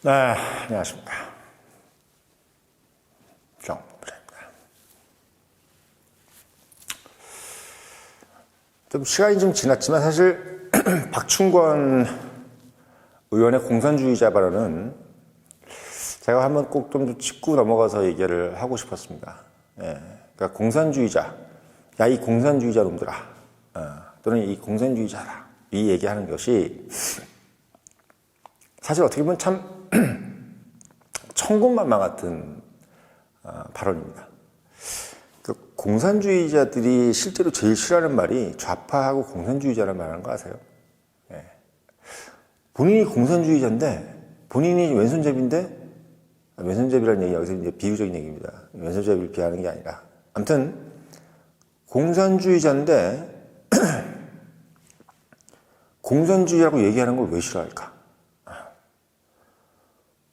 네, 안녕하십니까. 정부입니다. 좀 시간이 좀 지났지만 사실 박충권 의원의 공산주의자 발언은 제가 한번 꼭 좀 짚고 넘어가서 얘기를 하고 싶었습니다. 예, 그러니까 공산주의자, 야 이 공산주의자 놈들아, 또는 이 공산주의자라, 이 얘기하는 것이 사실 어떻게 보면 참 천군만마 같은 발언입니다. 그 공산주의자들이 실제로 제일 싫어하는 말이 좌파하고 공산주의자라는 말하는 거 아세요? 예. 본인이 공산주의자인데 본인이 왼손잡이인데 왼손잡이라는 얘기가 여기서 이제 비유적인 얘기입니다. 왼손잡이를 비하하는 게 아니라 아무튼 공산주의자인데 공산주의라고 얘기하는 걸 왜 싫어할까?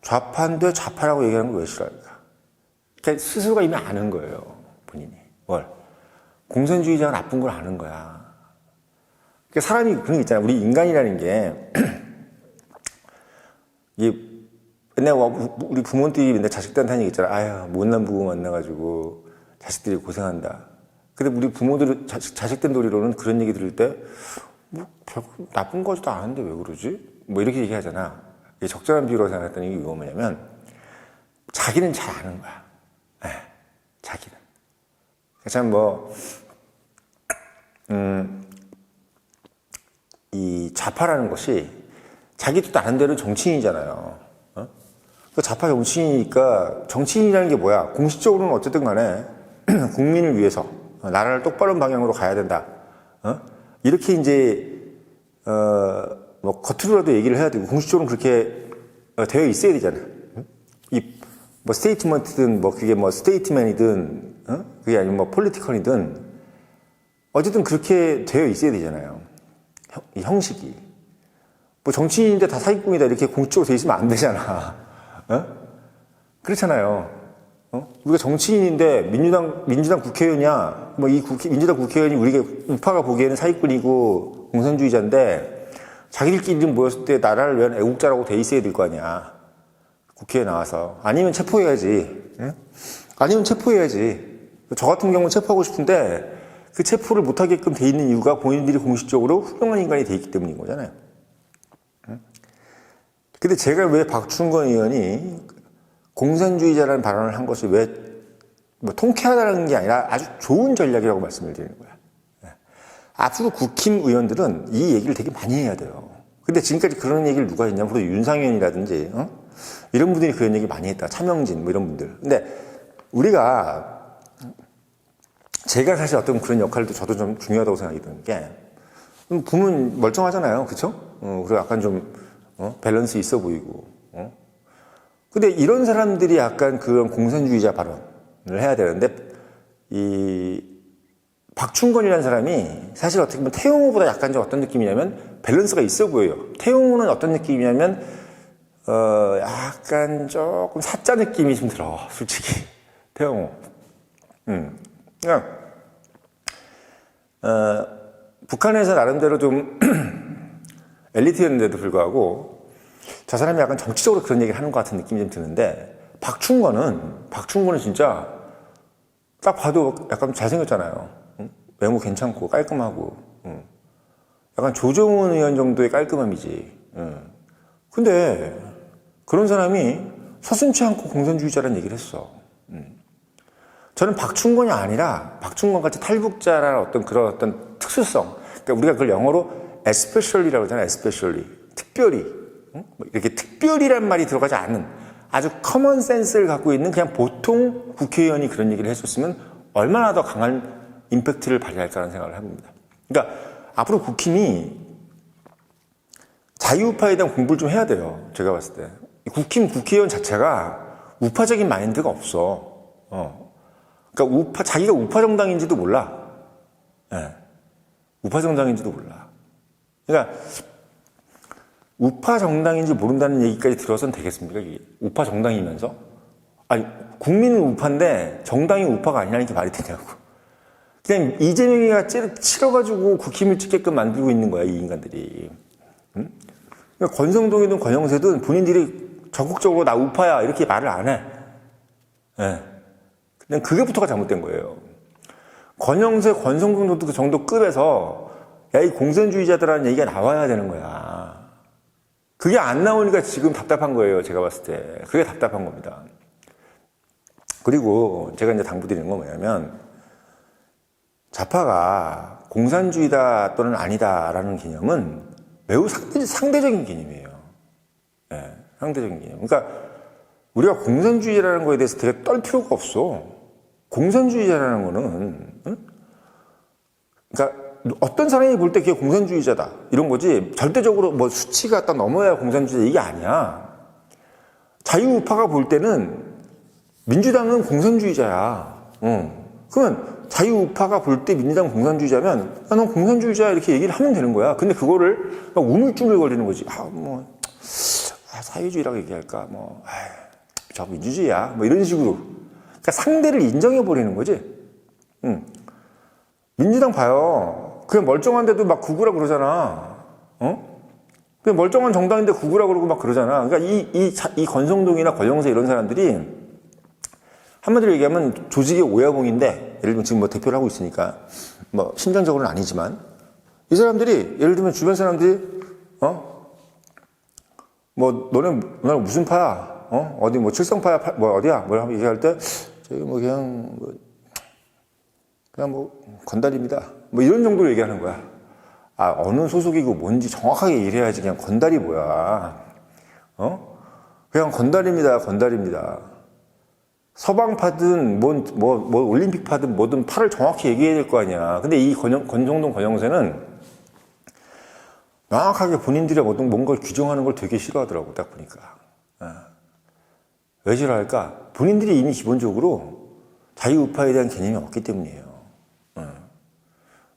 좌파인데 좌파라고 얘기하는 걸 왜 싫어할까? 그러니까 스스로가 이미 아는 거예요, 본인이. 뭘? 공산주의자가 나쁜 걸 아는 거야. 그러니까 사람이 그런 게 있잖아요. 우리 인간이라는 게, 이게, 맨날 우리 부모들이 맨날 자식들한테 하는 얘기 있잖아. 아유, 못난 부부 만나가지고 자식들이 고생한다. 근데 우리 부모들, 자식들 놀이로는 그런 얘기 들을 때, 뭐, 별거 나쁜 거지도 않은데 왜 그러지? 뭐 이렇게 얘기하잖아. 적절한 비유로 생각했더니 이게 뭐냐면 자기는 잘 아는 거야. 네, 자기는. 참 이 좌파라는 것이 자기도 나름대로 정치인이잖아요. 그 좌파 정치인이니까 정치인이라는 게 뭐야? 공식적으로는 어쨌든 간에 국민을 위해서 나라를 똑바른 방향으로 가야 된다. 이렇게 이제 뭐 겉으로라도 얘기를 해야 되고 공식적으로 그렇게 되어 있어야 되잖아요. 이 뭐 스테이트먼트든 뭐 그게 뭐 스테이트맨이든 그게 아니면 뭐 폴리티컬이든 어쨌든 그렇게 되어 있어야 되잖아요. 이 형식이 뭐 정치인인데 다 사기꾼이다 이렇게 공식적으로 되어 있으면 안 되잖아. 그렇잖아요. 우리가 정치인인데 민주당 국회의원이야. 뭐 이 민주당 국회의원이 우리가 우파가 보기에는 사기꾼이고 공산주의자인데 자기들끼리 모였을 때 나라를 위한 애국자라고 돼 있어야 될 거 아니야. 국회에 나와서. 아니면 체포해야지. 아니면 체포해야지. 저 같은 경우는 체포하고 싶은데 그 체포를 못하게끔 돼 있는 이유가 본인들이 공식적으로 훌륭한 인간이 돼 있기 때문인 거잖아요. 근데 제가 왜 박충권 의원이 공산주의자라는 발언을 한 것이 왜 뭐 통쾌하다는 게 아니라 아주 좋은 전략이라고 말씀을 드리는 거야. 앞으로 국힘 의원들은 이 얘기를 되게 많이 해야 돼요. 근데 지금까지 그런 얘기를 누가 했냐면, 바로 윤상현이라든지, 이런 분들이 그런 얘기 많이 했다. 차명진, 뭐 이런 분들. 근데 제가 사실 어떤 그런 역할도 저도 좀 중요하다고 생각이 드는 게, 보면 멀쩡하잖아요. 그쵸? 그리고 약간 좀, 밸런스 있어 보이고, 근데 이런 사람들이 약간 그런 공산주의자 발언을 해야 되는데, 박충권이라는 사람이 사실 어떻게 보면 태용호보다 약간 좀 어떤 느낌이냐면 밸런스가 있어 보여요. 태용호는 어떤 느낌이냐면 약간 조금 사짜 느낌이 좀 들어, 솔직히. 태용호. 그냥 북한에서 나름대로 좀 엘리트였는데도 불구하고 저 사람이 약간 정치적으로 그런 얘기를 하는 것 같은 느낌이 좀 드는데, 박충권은 진짜 딱 봐도 약간 잘생겼잖아요. 외모 괜찮고 깔끔하고, 약간 조정훈 의원 정도의 깔끔함이지. 근데 그런 사람이 서슴지 않고 공산주의자라는 얘기를 했어. 저는 박충권이 아니라 박충권 같이 탈북자라는 어떤 특수성, 그러니까 우리가 그걸 영어로 especially라고 하잖아요. especially, 특별히, 이렇게 특별히란 말이 들어가지 않는 아주 커먼 센스를 갖고 있는 그냥 보통 국회의원이 그런 얘기를 했었으면 얼마나 더 강한 임팩트를 발휘할까라는 생각을 해봅니다. 그러니까 앞으로 국힘이 자유우파에 대한 공부를 좀 해야 돼요. 제가 봤을 때. 국힘 국회의원 자체가 우파적인 마인드가 없어. 그러니까 자기가 우파 정당인지도 몰라. 네. 우파 정당인지도 몰라. 그러니까 우파 정당인지 모른다는 얘기까지 들어서는 되겠습니까? 이게 우파 정당이면서? 아니, 국민은 우파인데 정당이 우파가 아니라는 게 말이 되냐고. 그냥 이재명이가 치러가지고 국힘을 찍게끔 만들고 있는 거야, 이 인간들이. 그러니까 권성동이든 권영세든 본인들이 적극적으로 나 우파야 이렇게 말을 안 해. 예. 그냥 그게부터가 잘못된 거예요. 권영세, 권성동 정도 급에서 야, 이 공산주의자들라는 얘기가 나와야 되는 거야. 그게 안 나오니까 지금 답답한 거예요. 제가 봤을 때. 그게 답답한 겁니다. 그리고 제가 이제 당부드리는 건 뭐냐면 좌파가 공산주의다 또는 아니다라는 개념은 매우 상대적인 개념이에요. 네, 상대적인 개념. 그러니까 우리가 공산주의라는 거에 대해서 되게 떨 필요가 없어. 공산주의자라는 거는, 응? 그러니까 어떤 사람이 볼 때 그게 공산주의자다 이런 거지 절대적으로 뭐 수치가 딱 넘어야 공산주의자 이게 아니야. 자유우파가 볼 때는 민주당은 공산주의자야. 그러면 자유우파가 볼 때 민주당 공산주의자면 넌 공산주의자 이렇게 얘기를 하면 되는 거야. 근데 그거를 우물쭈물 거리는 거지. 사회주의라고 얘기할까? 저 민주주의야. 뭐 이런 식으로. 그러니까 상대를 인정해 버리는 거지. 민주당 봐요. 그냥 멀쩡한데도 막 구구라 그러잖아. 그냥 멀쩡한 정당인데 구구라 그러고 막 그러잖아. 그러니까 이 권성동이나 권영세 이런 사람들이 한마디로 얘기하면 조직의 오야봉인데, 예를 들면 지금 뭐 대표를 하고 있으니까, 뭐 심정적으로는 아니지만, 이 사람들이, 예를 들면 주변 사람들이, 뭐, 너는 무슨 파야? 어디 뭐 칠성파야? 뭐 어디야? 뭘 하면 얘기할 때, 저희 뭐 그냥 건달입니다. 뭐 이런 정도로 얘기하는 거야. 어느 소속이고 뭔지 정확하게 얘기해야지. 그냥 건달이 뭐야. 그냥 건달입니다. 건달입니다. 서방파든 뭐 올림픽파든 뭐든 파를 정확히 얘기해야 될 거 아니야. 근데 이 권성동 권영세는 명확하게 본인들의 뭔가를 규정하는 걸 되게 싫어하더라고. 딱 보니까. 왜 싫어할까? 본인들이 이미 기본적으로 자유우파에 대한 개념이 없기 때문이에요.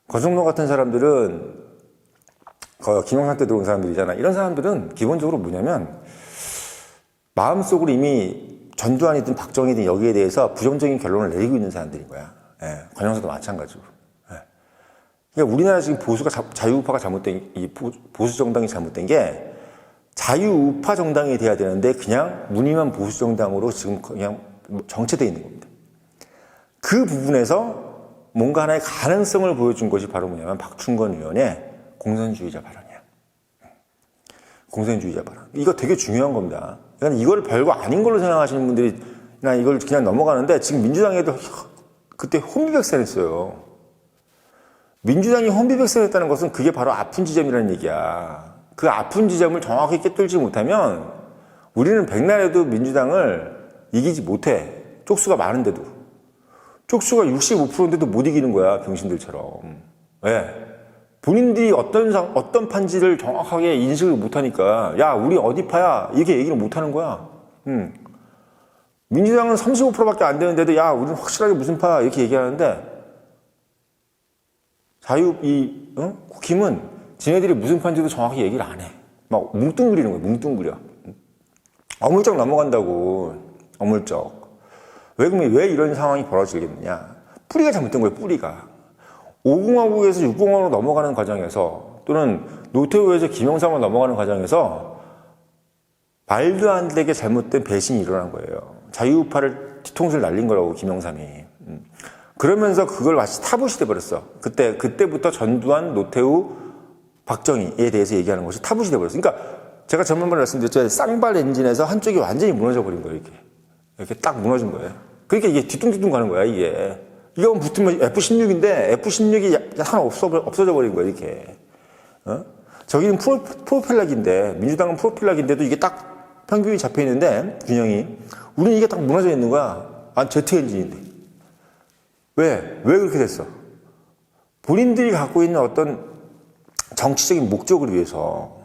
권성동 같은 사람들은 김영삼 때 들어온 사람들이잖아. 이런 사람들은 기본적으로 뭐냐면 마음속으로 이미 전두환이든 박정희든 여기에 대해서 부정적인 결론을 내리고 있는 사람들인 거야. 권영세도 마찬가지고. 그러니까 우리나라 지금 자유우파가 잘못된, 이 보수 정당이 잘못된 게 자유우파 정당이 돼야 되는데 그냥 무늬만 보수 정당으로 지금 그냥 정체되어 있는 겁니다. 그 부분에서 뭔가 하나의 가능성을 보여준 것이 바로 뭐냐면 박충건 의원의 공산주의자 발언이야. 공산주의자 발언. 이거 되게 중요한 겁니다. 그러니까 이걸 별거 아닌 걸로 생각하시는 분들이 나 이걸 그냥 넘어가는데 지금 민주당에도 그때 혼비백산했어요. 민주당이 혼비백산했다는 것은 그게 바로 아픈 지점이라는 얘기야. 그 아픈 지점을 정확히 꿰뚫지 못하면 우리는 백날에도 민주당을 이기지 못해. 쪽수가 많은데도. 쪽수가 65%인데도 못 이기는 거야, 병신들처럼. 왜? 본인들이 어떤 판지를 정확하게 인식을 못하니까, 야, 우리 어디 파야? 이렇게 얘기를 못하는 거야. 민주당은 35%밖에 안 되는데도, 야, 우리는 확실하게 무슨 파야? 이렇게 얘기하는데, 국힘은 지네들이 무슨 판지도 정확히 얘기를 안 해. 막 뭉뚱그리는 거야, 뭉뚱그려. 어물쩍 넘어간다고, 어물쩍. 왜 이런 상황이 벌어지겠느냐? 뿌리가 잘못된 거예요, 뿌리가. 5공화국에서 6공화국으로 넘어가는 과정에서 또는 노태우에서 김영삼으로 넘어가는 과정에서 말도 안 되게 잘못된 배신이 일어난 거예요. 자유우파를 뒤통수를 날린 거라고, 김영삼이. 그러면서 그걸 마치 타부시 돼버렸어. 그때부터 전두환, 노태우, 박정희에 대해서 얘기하는 것이 타부시 돼버렸어. 그러니까 제가 전번에 말씀드렸죠. 쌍발 엔진에서 한쪽이 완전히 무너져 버린 거예요, 이렇게 딱 무너진 거예요. 그러니까 이게 뒤뚱뒤뚱 가는 거야, 이게. 이거 붙으면 F-16인데 F-16이 하나 없어져 버린 거야, 이렇게. 저기는 프로펠러기인데, 민주당은 프로펠러기인데도 이게 딱 평균이 잡혀 있는데, 균형이. 우리는 이게 딱 무너져 있는 거야. 제트 엔진인데. 왜 그렇게 됐어? 본인들이 갖고 있는 어떤 정치적인 목적을 위해서,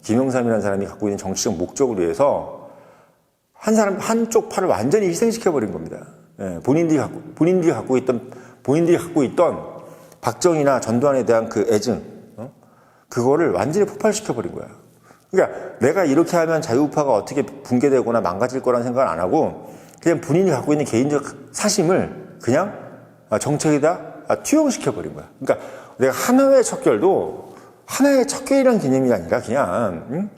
김영삼이라는 사람이 갖고 있는 정치적 목적을 위해서 한쪽 팔을 완전히 희생시켜버린 겁니다. 본인들이 갖고 있던 박정희나 전두환에 대한 그 애증, 그거를 완전히 폭발시켜버린 거야. 그러니까 내가 이렇게 하면 자유우파가 어떻게 붕괴되거나 망가질 거라는 생각을 안 하고 그냥 본인이 갖고 있는 개인적 사심을 그냥 정책에다 투영시켜버린 거야. 그러니까 내가 하나의 척결도 하나의 척결이라는 개념이 아니라 그냥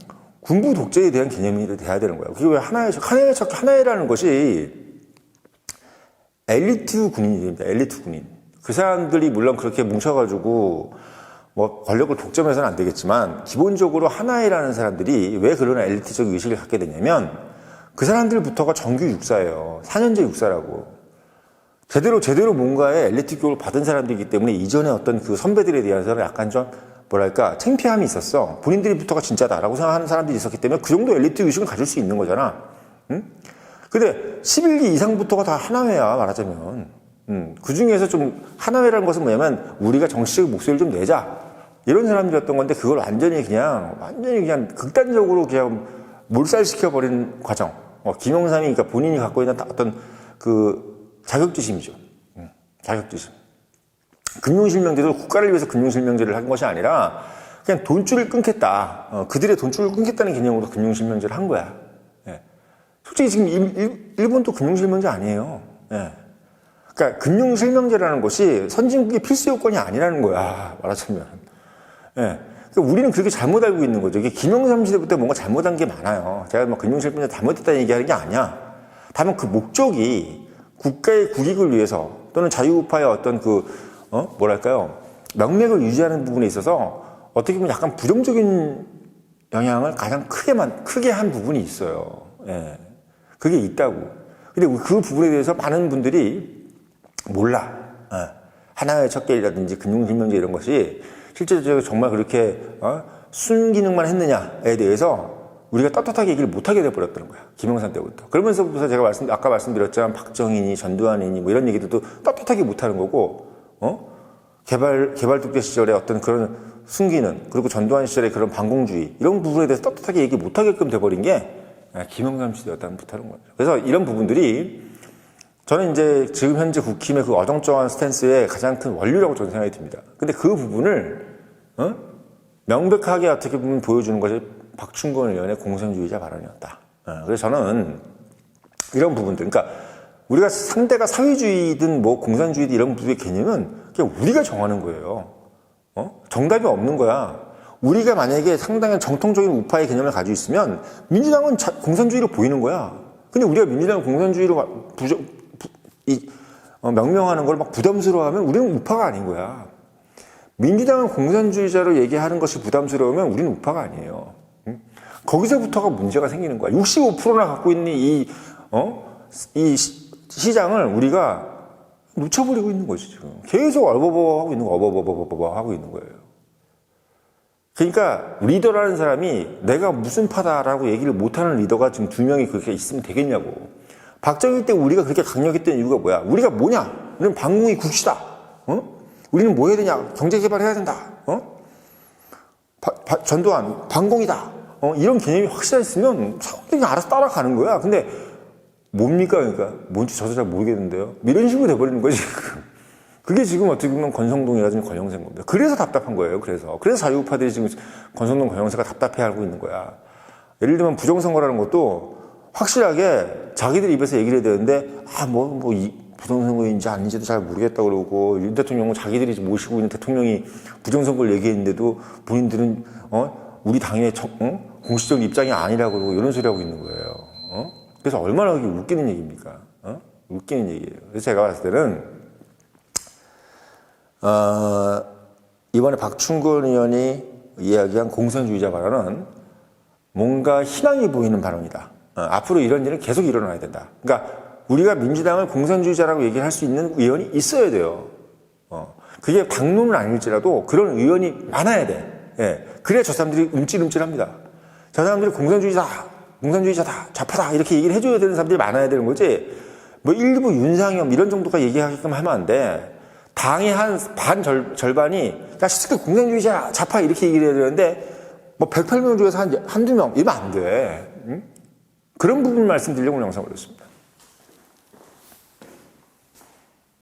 군부 독재에 대한 개념이 돼야 되는 거예요. 그게 왜 하나회라는 것이 엘리트 군인입니다. 엘리트 군인. 그 사람들이 물론 그렇게 뭉쳐가지고 뭐 권력을 독점해서는 안 되겠지만 기본적으로 하나회라는 사람들이 왜 그런 엘리트적 의식을 갖게 되냐면 그 사람들부터가 정규 육사예요. 4년제 육사라고. 제대로 뭔가의 엘리트 교육을 받은 사람들이기 때문에 이전에 어떤 그 선배들에 대해서는 약간 좀 뭐랄까 창피함이 있었어. 본인들이부터가 진짜다라고 생각하는 사람들이 있었기 때문에 그 정도 엘리트 의식을 가질 수 있는 거잖아. 응? 근데 11기 이상부터가 다 하나회야 말하자면. 그 중에서 좀 하나회라는 것은 뭐냐면 우리가 정치적 목소리를 좀 내자 이런 사람들이었던 건데 그걸 완전히 그냥 극단적으로 그냥 몰살시켜버린 과정. 김영삼이 그러니까 본인이 갖고 있는 어떤 그 자격지심이죠. 자격지심. 금융실명제도 국가를 위해서 금융실명제를 한 것이 아니라 그냥 돈줄을 끊겠다. 그들의 돈줄을 끊겠다는 개념으로 금융실명제를 한 거야. 예. 솔직히 지금 일본도 금융실명제 아니에요. 예. 그러니까 금융실명제라는 것이 선진국의 필수 요건이 아니라는 거야. 말하자면. 예. 그러니까 우리는 그렇게 잘못 알고 있는 거죠. 이게 김영삼 시대부터 뭔가 잘못한 게 많아요. 제가 뭐 금융실명제 잘못했다는 얘기하는 게 아니야. 다만 그 목적이 국가의 국익을 위해서 또는 자유우파의 어떤 뭐랄까요. 명맥을 유지하는 부분에 있어서 어떻게 보면 약간 부정적인 영향을 가장 크게 한 부분이 있어요. 예. 그게 있다고. 근데 그 부분에 대해서 많은 분들이 몰라. 예. 하나의 척결이라든지 금융실명제 이런 것이 실제적으로 정말 그렇게 순기능만 했느냐에 대해서 우리가 떳떳하게 얘기를 못하게 돼버렸다는 거야. 김영삼 때부터. 그러면서부터 제가 아까 말씀드렸지만 박정희니 전두환이니 뭐 이런 얘기들도 떳떳하게 못하는 거고 개발독재 시절의 어떤 그런 순기능 그리고 전두환 시절의 그런 반공주의 이런 부분에 대해서 떳떳하게 얘기 못하게끔 돼버린 게 김영삼 시대였다는 못하는 거죠. 그래서 이런 부분들이 저는 이제 지금 현재 국힘의 그 어정쩡한 스탠스의 가장 큰 원류라고 저는 생각이 듭니다. 근데 그 부분을 명백하게 어떻게 보면 보여주는 것이 박충건 의원의 공산주의자 발언이었다. 그래서 저는 이런 부분들, 그러니까 우리가 상대가 사회주의든 뭐 공산주의든 이런 부분의 개념은 그냥 우리가 정하는 거예요. 정답이 없는 거야. 우리가 만약에 상당한 정통적인 우파의 개념을 가지고 있으면 민주당은 공산주의로 보이는 거야. 근데 우리가 민주당을 공산주의로 명명하는 걸 막 부담스러워하면 우리는 우파가 아닌 거야. 민주당은 공산주의자로 얘기하는 것이 부담스러우면 우리는 우파가 아니에요. 거기서부터가 문제가 생기는 거야. 65%나 갖고 있는 이 시장을 우리가 놓쳐버리고 있는 거지, 지금. 계속 얼버버 하고 있는 거, 어버버버버버 하고 있는 거예요. 그러니까 리더라는 사람이 내가 무슨 파다라고 얘기를 못하는 리더가 지금 2명이 그렇게 있으면 되겠냐고. 박정희 때 우리가 그렇게 강력했던 이유가 뭐야? 우리가 뭐냐? 우리는 반공이 국시다. 우리는 뭐 해야 되냐? 경제개발 해야 된다. 전두환, 반공이다. 이런 개념이 확실했으면 사람들이 알아서 따라가는 거야. 근데 뭡니까? 그러니까 뭔지 저도 잘 모르겠는데요. 이런 식으로 돼버리는 거지. 그게 지금 어떻게 보면 권성동이라든지 권영세인 겁니다. 그래서 답답한 거예요. 그래서 자유우파들이 지금 권성동, 권영세가 답답해하고 있는 거야. 예를 들면 부정선거라는 것도 확실하게 자기들 입에서 얘기를 해야 되는데 부정선거인지 아닌지도 잘 모르겠다고 그러고 윤 대통령은 자기들이 모시고 있는 대통령이 부정선거를 얘기했는데도 본인들은 우리 당의 공식적 입장이 아니라고 그러고 이런 소리 하고 있는 거예요. 그래서 얼마나 그게 웃기는 얘기입니까? 웃기는 얘기예요. 그래서 제가 봤을 때는 이번에 박충건 의원이 이야기한 공산주의자 발언은 뭔가 희망이 보이는 발언이다. 앞으로 이런 일은 계속 일어나야 된다. 그러니까 우리가 민주당을 공산주의자라고 얘기할 수 있는 의원이 있어야 돼요. 그게 당론은 아닐지라도 그런 의원이 많아야 돼. 예. 그래야 저 사람들이 움찔움찔합니다. 저 사람들이 공산주의자다, 좌파다 이렇게 얘기를 해줘야 되는 사람들이 많아야 되는 거지. 뭐 일부 윤상현 이런 정도가 얘기하게끔 하면 안 돼. 당의 한 절반이 야 실제 공산주의자, 좌파 이렇게 얘기를 해야 되는데 뭐 108명 중에서 한두 명 이러면 안 돼. 응? 그런 부분 말씀드리려고 영상을 올렸습니다.